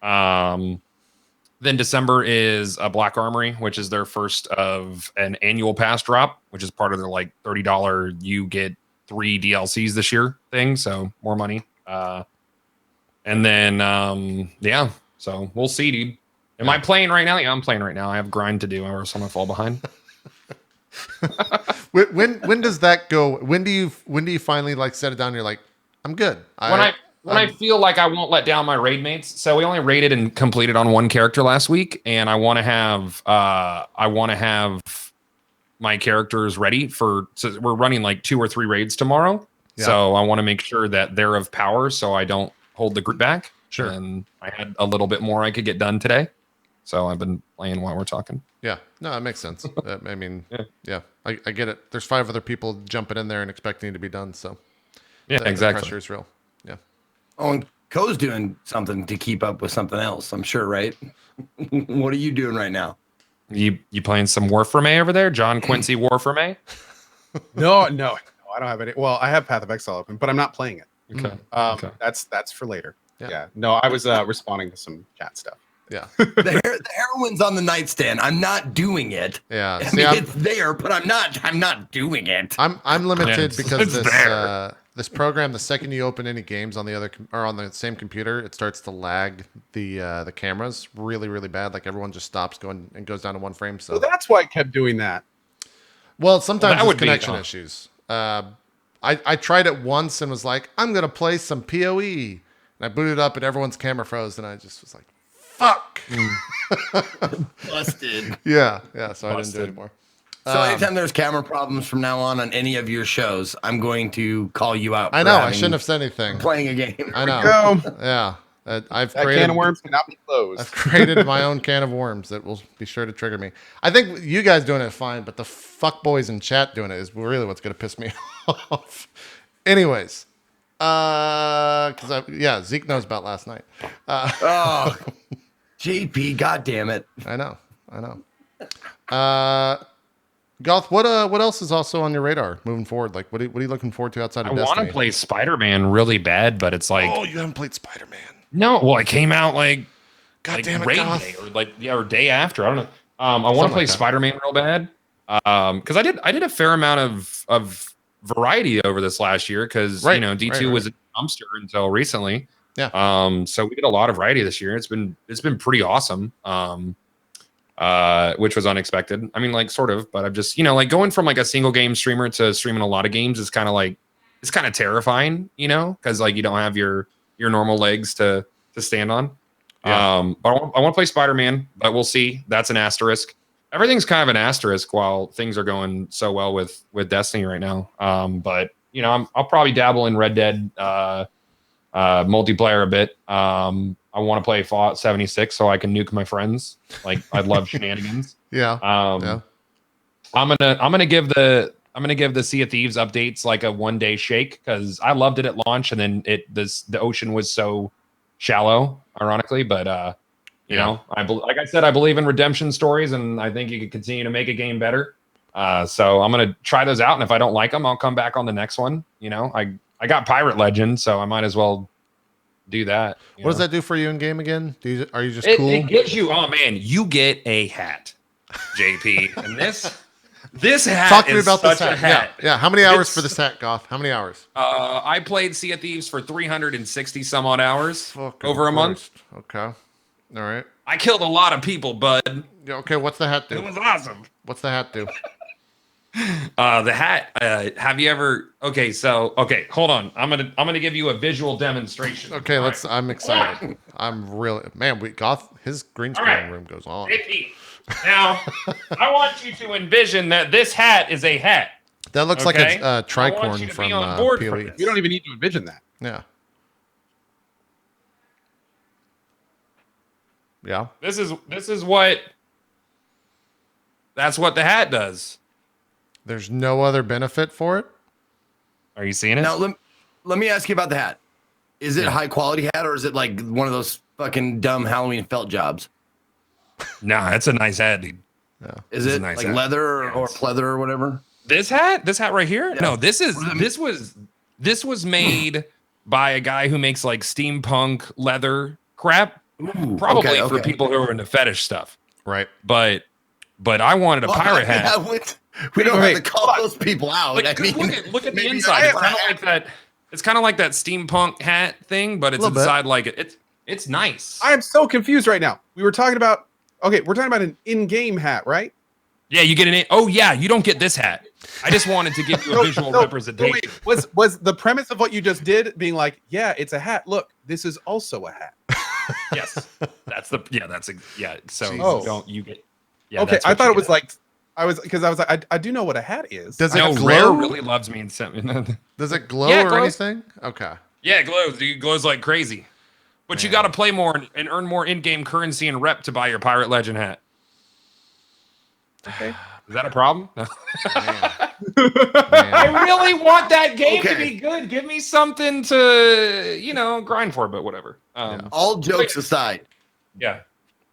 Then December is a Black Armory, which is their first of an annual pass drop, which is part of their like $30 you get 3 DLCs this year thing. So more money. And then so we'll see, dude. Am I playing right now? Yeah, I'm playing right now. I have grind to do, or else I'm gonna fall behind. when does that go? When do you finally like set it down and you're like, I'm good? When I feel like I won't let down my raid mates. So we only raided and completed on one character last week, and I want to have my characters ready so we're running like 2 or 3 raids tomorrow. Yeah. So I want to make sure that they're of power so I don't hold the group back. Sure. And I had a little bit more I could get done today. So I've been playing while we're talking. Yeah, no, that makes sense. I mean, yeah, I get it. There's 5 other people jumping in there and expecting it to be done. So yeah, exactly. The pressure is real. Yeah. Oh, and Co's doing something to keep up with something else, I'm sure, right? What are you doing right now? You playing some War for May over there? John Quincy War for May? No, I don't have any. Well, I have Path of Exile open, but I'm not playing it. Okay. Okay. That's for later. Yeah. No, I was responding to some chat stuff. Yeah. The heroine's on the nightstand. I'm not doing it. Yeah. I mean, it's there, but I'm not doing it. I'm limited because this program, the second you open any games on the other or on the same computer, it starts to lag the cameras really, really bad. Like everyone just stops going and goes down to 1 frame. So that's why I kept doing that. Well, sometimes it's connection issues. I tried it once and was like, I'm gonna play some PoE, and I booted up and everyone's camera froze, and I just was like, fuck. Busted. Yeah. So I didn't do it anymore. So anytime there's camera problems from now on any of your shows, I'm going to call you out. I know. I shouldn't have said anything. Playing a game. I know. Yeah. I've created can of worms cannot be closed. I've created my own can of worms that will be sure to trigger me. I think you guys doing it fine, but the fuck boys in chat doing it is really what's going to piss me off. Anyways, Zeke knows about last night. JP, God damn it! I know. Goth, what else is also on your radar moving forward? Like, what are you looking forward to outside of Destiny? I want to play Spider-Man really bad, but it's like, oh, you haven't played Spider-Man? No, well, it came out like, God damn it, raid Goth. day or day after. I don't know. I want to play Spider-Man real bad because I did a fair amount of variety over this last year because D2 was a dumpster until recently. Yeah. So we did a lot of variety this year. It's been pretty awesome. which was unexpected. I mean, like sort of, but I'm just, like going from like a single game streamer to streaming a lot of games is kind of like, it's kind of terrifying, because like you don't have your normal legs to stand on. Yeah. But I want to play Spider-Man, but we'll see. That's an asterisk. Everything's kind of an asterisk while things are going so well with Destiny right now. But I'll probably dabble in Red Dead multiplayer a bit. I want to play Fallout 76 so I can nuke my friends. Like I love shenanigans. Yeah. Yeah. I'm gonna give the Sea of Thieves updates like a 1 day shake because I loved it at launch and then the ocean was so shallow, ironically. But like I said, I believe in redemption stories and I think you can continue to make a game better. So I'm gonna try those out, and if I don't like them, I'll come back on the next one. I got Pirate Legend, so I might as well do that. What does that do for you in game again? Are you just it, cool? It gives you, oh man, you get a hat, JP, and this hat. Talk to me is about this such a hat. Yeah. How many hours for this hat, Goth? How many hours? I played Sea of Thieves for 360 some odd hours Fucking over a month. Okay. All right. I killed a lot of people, bud. Yeah, okay. What's the hat do? It was awesome. What's the hat do? The hat. Have you ever? Okay, hold on. I'm gonna give you a visual demonstration. Okay, All I'm excited. I'm really, man. Goth, his green screen right. room goes on. JP, now I want you to envision that this hat is a hat. That looks like Okay? a I want tricorn you to from be on board for PLE. this. You don't even need to envision that. Yeah. Yeah. This is what. That's what the hat does. There's no other benefit for it. Are you seeing it? Now let me ask you about the hat. Is it a high quality hat or is it like one of those fucking dumb Halloween felt jobs? Nah, it's a nice hat, dude. Is It's a it nice like hat. leather or pleather or whatever? This hat right here? Yeah. No, this was made by a guy who makes like steampunk leather crap, Ooh, probably okay, for okay. people who are into fetish stuff. Right. But I wanted a pirate hat. Yeah, we don't have to call those people out. Like, I 'cause mean, look at the maybe inside. I It's have kind a of like that. It's kind of like that steampunk hat thing, but it's Little bit. inside like it. It's nice. I am so confused right now. We're talking about an in-game hat, right? Yeah, you get an. Oh yeah, you don't get this hat. I just wanted to give you a visual representation. Wait, was the premise of what you just did being like, yeah, it's a hat. Look, this is also a hat. Yes, that's the. Yeah, that's a. Yeah, so Jesus. don't you get. Yeah, Okay, that's I what thought you it was get. like, I was like, I do know what a hat is. Does it No, glow? Rare really loves me and sent me. Does it glow Yeah, it or glows. anything? Okay. Yeah, it glows. It glows like crazy. But you got to play more and earn more in-game currency and rep to buy your Pirate Legend hat. Okay. Is that a problem? Man. I really want that game to Okay. be good. Give me something to, grind for, but whatever. all jokes aside, Yeah.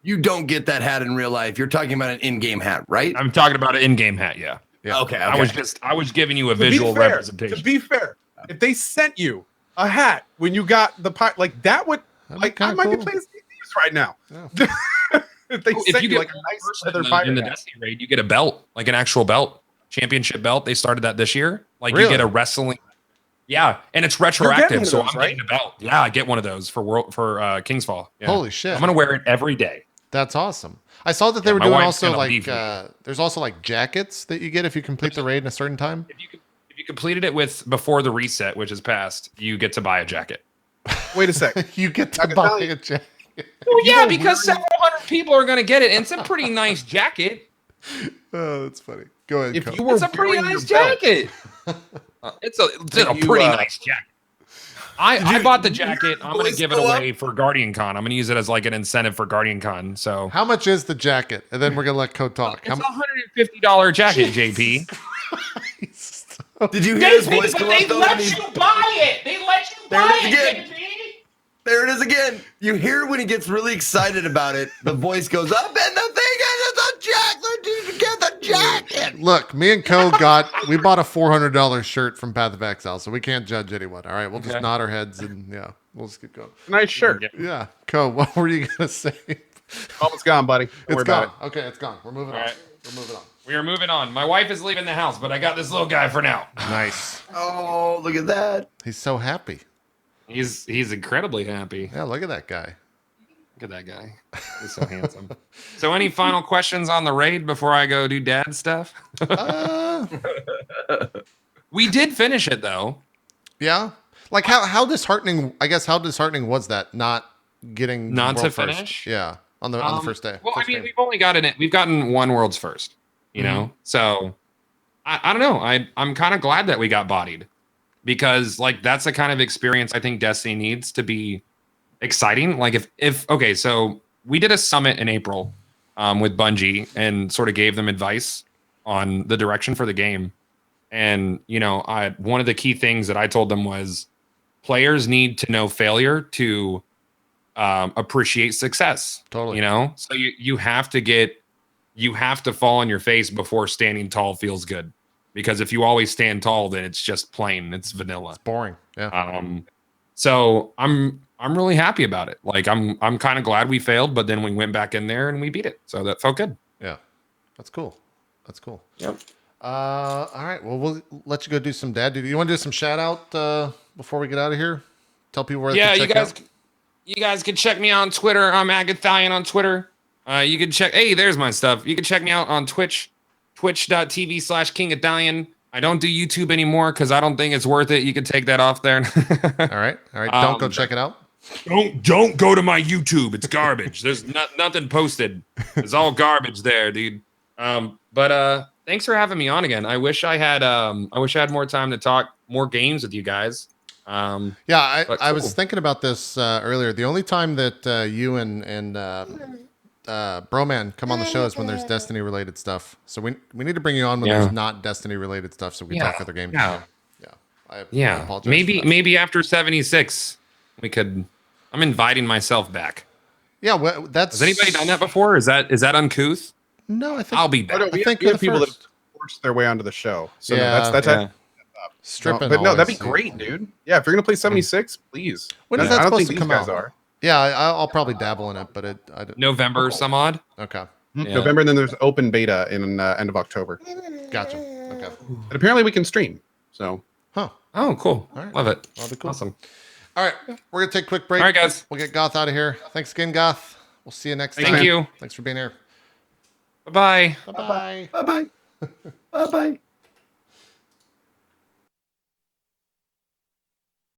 you don't get that hat in real life. You're talking about an in-game hat, right? I'm talking about an in-game hat, yeah. Yeah. Okay. I was giving you a To be visual fair, representation. To be fair, if they sent you a hat when you got the like that would That'd be like I kinda might be cool. playing Thieves right now. Yeah. If they If sent you you get like a nice first leather in the pirate hat. Destiny raid, you get a belt, like an actual belt, championship belt. They started that this year. Like Really? you get a wrestling. Yeah, and it's getting retroactive, one of so those, I'm right? getting a belt. Yeah, I get one of those for Kingsfall. Yeah. Holy shit. I'm gonna wear it every day. That's awesome. I saw that they Yeah, were my doing wife's also gonna like leave me. there's also like jackets that you get if you complete the raid in a certain time. If you completed it before the reset, which is passed, you get to buy a jacket. Wait a sec. You get to I can buy tell you- a jacket. Well, yeah, because several hundred people are gonna get it, and it's a pretty nice jacket. Oh, that's funny. Go ahead. If Cole. you were It's a pretty wearing nice your belt- jacket. It's a Did you, pretty nice jacket. I bought the did you hear jacket. the I'm gonna voice give it go away for Guardian Con. I'm gonna use it as like an incentive for Guardian Con. So How much is the jacket? And then we're gonna let Code talk. it's a $150 jacket, JP. Did you hear his JP, voice but go they up though? let you buy it. They let you There buy it is it, again. JP. There it is again. You hear when he gets really excited about it, the voice goes up, and the thing is a jacket. Did you get the jacket? Look, me and Code we bought a $400 shirt from Path of Exile, so we can't judge anyone. All right, we'll just Okay. nod our heads and yeah, we'll just keep going. Nice shirt. Yeah, Code, what were you gonna say? Almost gone, buddy. Don't It's worry gone. about Okay, it's gone. We're moving on. All right. We're moving on. We are moving on. My wife is leaving the house, but I got this little guy for now. Nice. Oh, look at that. He's so happy. He's incredibly happy. Yeah, look at that guy. Look at that guy. He's so handsome. So any final questions on the raid before I go do dad stuff? Uh, We did finish it though. yeah. Like how disheartening? I guess how disheartening was that not getting Not to world first? finish? Yeah, on the first day. Well, I First mean, game. we've only gotten one world's first, you know? So I don't know. I'm kind of glad that we got bodied because like that's the kind of experience I think Destiny needs to be exciting. Like if okay, so we did a summit in April with Bungie and sort of gave them advice on the direction for the game. And you know, one of the key things that I told them was players need to know failure to appreciate success. Totally. You know, so you have to fall on your face before standing tall feels good. Because if you always stand tall, then it's just plain, it's vanilla. It's boring. Yeah. So I'm really happy about it. Like I'm kind of glad we failed, but then we went back in there and we beat it. So that felt good. Yeah. That's cool. That's cool. Yep. All right. Well, we'll let you go do some dad duty. You want to do some shout out before we get out of here? Tell people where they can check out. You guys can check me out on Twitter. I'm Gothalion on Twitter. You can check. Hey, there's my stuff. You can check me out on Twitch, twitch.tv/King Gothalion. I don't do YouTube anymore because I don't think it's worth it. You can take that off there. All right. Don't go check it out. Don't go to my YouTube. It's garbage. There's nothing posted. It's all garbage there, dude. But thanks for having me on again. I wish I had more time to talk more games with you guys. Yeah, But I was cool. thinking about this earlier. The only time that you and Broman come on the show is when there's Destiny related stuff. So we need to bring you on when there's not Destiny related stuff, so we can talk other games. Yeah. I Yeah. apologize for that. Maybe after 76 we could. I'm inviting myself back. Yeah, well, that's. Has anybody done that before? Is that uncouth? No, I think I'll be Oh, back. no, I we think have you're the people that first. forced their way onto the show. So no, Yeah, that's Yeah. stripping. but no, that'd be always. great, dude. Yeah, if you're gonna play 76, please. When is I that don't supposed think to these come guys out? are. Yeah, I'll probably dabble in it, but I don't. November, some odd. Okay, Yeah. November, and then there's open beta in end of October. gotcha. Okay, And apparently we can stream. So huh? Oh, cool. All right. Love it. That'll be cool. Awesome. All right, we're gonna take a quick break. All right, guys. We'll get Goth out of here. Thanks again, Goth. We'll see you next Thanks, time. Thank you. Thanks for being here. Bye-bye. Bye bye. Bye bye. Bye bye.